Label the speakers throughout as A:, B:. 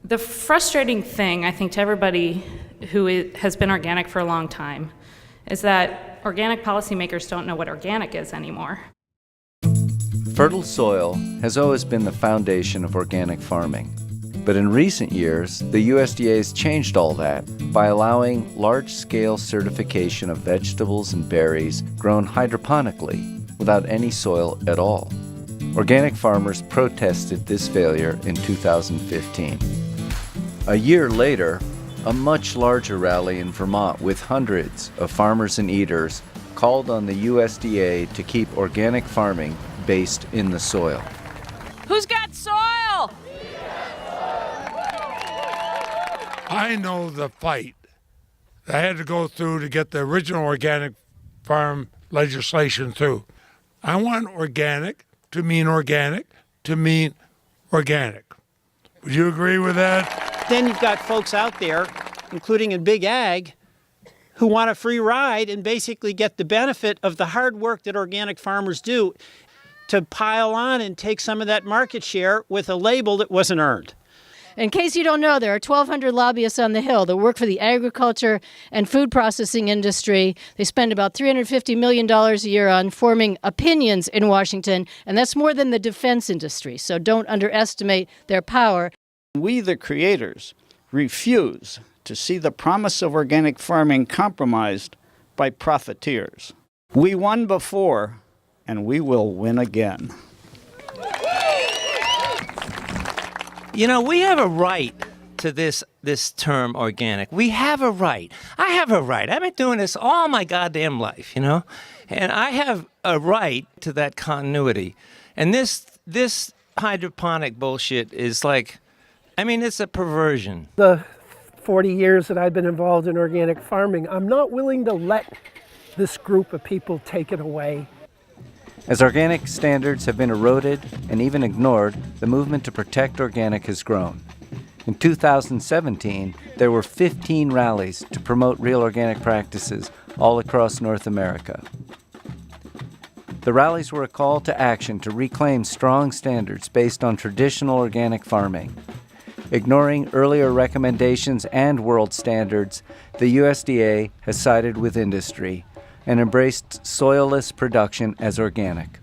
A: The frustrating thing, I think, to everybody who has been organic for a long time is that organic policymakers don't know what organic is anymore.
B: Fertile soil has always been the foundation of organic farming. But in recent years, the USDA has changed all that by allowing large-scale certification of vegetables and berries grown hydroponically without any soil at all. Organic farmers protested this failure in 2015. A year later, a much larger rally in Vermont with hundreds of farmers and eaters called on the USDA to keep organic farming based in the soil.
C: Who's got soil?
D: I know the fight that I had to go through to get the original organic farm legislation through. I want organic to mean organic to mean organic. Would you agree with that?
E: Then you've got folks out there, including in big ag, who want a free ride and basically get the benefit of the hard work that organic farmers do to pile on and take some of that market share with a label that wasn't earned.
F: In case you don't know, there are 1,200 lobbyists on the Hill that work for the agriculture and food processing industry. They spend about $350 million a year on forming opinions in Washington, and that's more than the defense industry, so don't underestimate their power.
E: We, the creators, refuse to see the promise of organic farming compromised by profiteers. We won before, and we will win again.
G: You know, we have a right to this term organic. We have a right. I have a right. I've been doing this all my goddamn life, you know? And I have a right to that continuity. And this hydroponic bullshit is like, I mean, it's a perversion.
H: The 40 years that I've been involved in organic farming, I'm not willing to let this group of people take it away.
B: As organic standards have been eroded and even ignored, the movement to protect organic has grown. In 2017, there were 15 rallies to promote real organic practices all across North America. The rallies were a call to action to reclaim strong standards based on traditional organic farming. Ignoring earlier recommendations and world standards, the USDA has sided with industry and embraced soilless production as organic.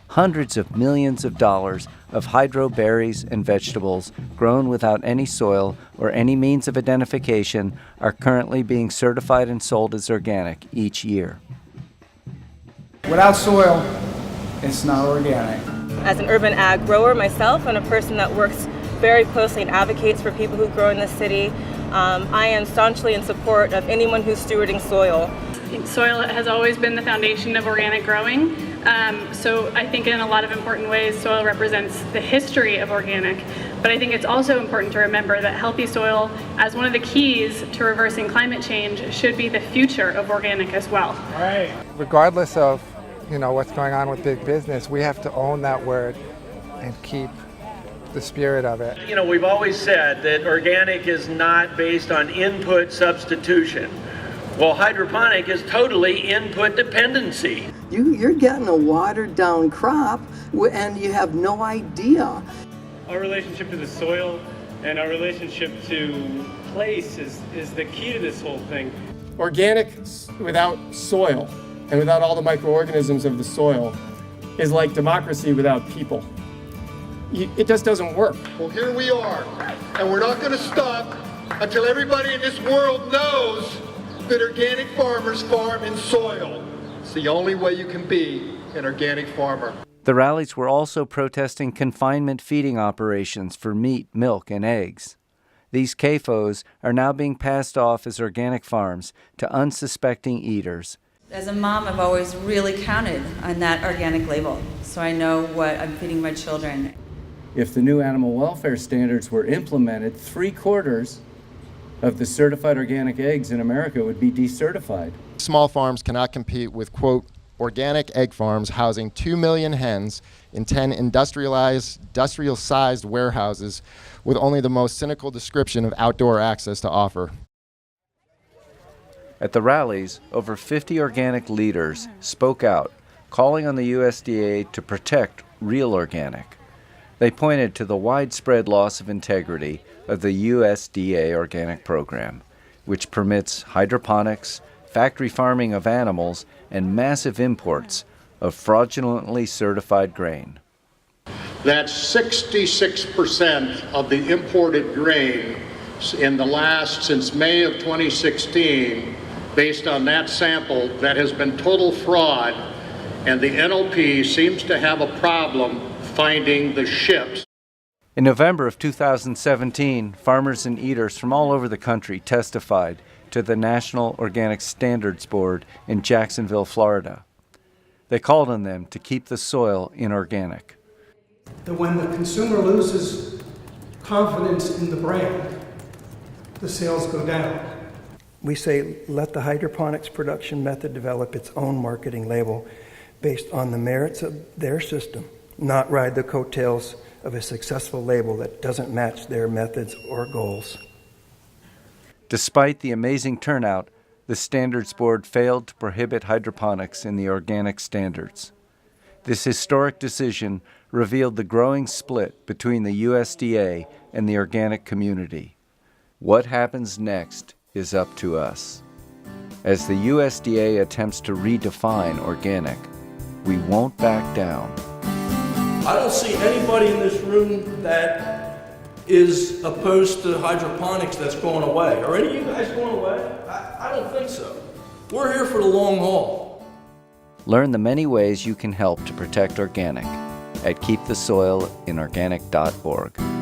B: Hundreds of millions of dollars of hydro berries and vegetables grown without any soil or any means of identification are currently being certified and sold as organic each year.
I: Without soil, it's not organic.
J: As an urban ag grower myself and a person that works very closely and advocates for people who grow in this city, I am staunchly in support of anyone who's stewarding soil.
A: Soil has always been the foundation of organic growing. So I think in a lot of important ways, soil represents the history of organic. But I think it's also important to remember that healthy soil, as one of the keys to reversing climate change, should be the future of organic as well.
I: Right.
K: Regardless of, what's going on with big business, we have to own that word and keep the spirit of it.
L: We've always said that organic is not based on input substitution. Well, hydroponic is totally input dependency.
M: You're getting a watered down crop and you have no idea.
N: Our relationship to the soil and our relationship to place is the key to this whole thing.
O: Organic without soil and without all the microorganisms of the soil is like democracy without people. It just doesn't work.
P: Well, here we are, and we're not going to stop until everybody in this world knows that organic farmers farm in soil. It's the only way you can be an organic farmer.
B: The rallies were also protesting confinement feeding operations for meat, milk, and eggs. These CAFOs are now being passed off as organic farms to unsuspecting eaters.
Q: As a mom, I've always really counted on that organic label, so I know what I'm feeding my children.
B: If the new animal welfare standards were implemented, 3/4 of the certified organic eggs in America would be decertified.
R: Small farms cannot compete with, quote, organic egg farms housing 2 million hens in 10 industrial-sized warehouses with only the most cynical description of outdoor access to offer.
B: At the rallies, over 50 organic leaders spoke out, calling on the USDA to protect real organic. They pointed to the widespread loss of integrity of the USDA organic program, which permits hydroponics, factory farming of animals, and massive imports of fraudulently certified grain.
S: That's 66% of the imported grain since May of 2016, based on that sample, that has been total fraud, and the NOP seems to have a problem finding the ships.
B: In November of 2017, farmers and eaters from all over the country testified to the National Organic Standards Board in Jacksonville, Florida. They called on them to keep the soil inorganic.
H: That when the consumer loses confidence in the brand, the sales go down. We say let the hydroponics production method develop its own marketing label based on the merits of their system, not ride the coattails of a successful label that doesn't match their methods or goals.
B: Despite the amazing turnout, the Standards Board failed to prohibit hydroponics in the organic standards. This historic decision revealed the growing split between the USDA and the organic community. What happens next is up to us. As the USDA attempts to redefine organic, we won't back down.
T: I don't see anybody in this room that is opposed to hydroponics that's going away. Are any of you guys going away? I don't think so. We're here for the long haul.
B: Learn the many ways you can help to protect organic at keepthesoilinorganic.org.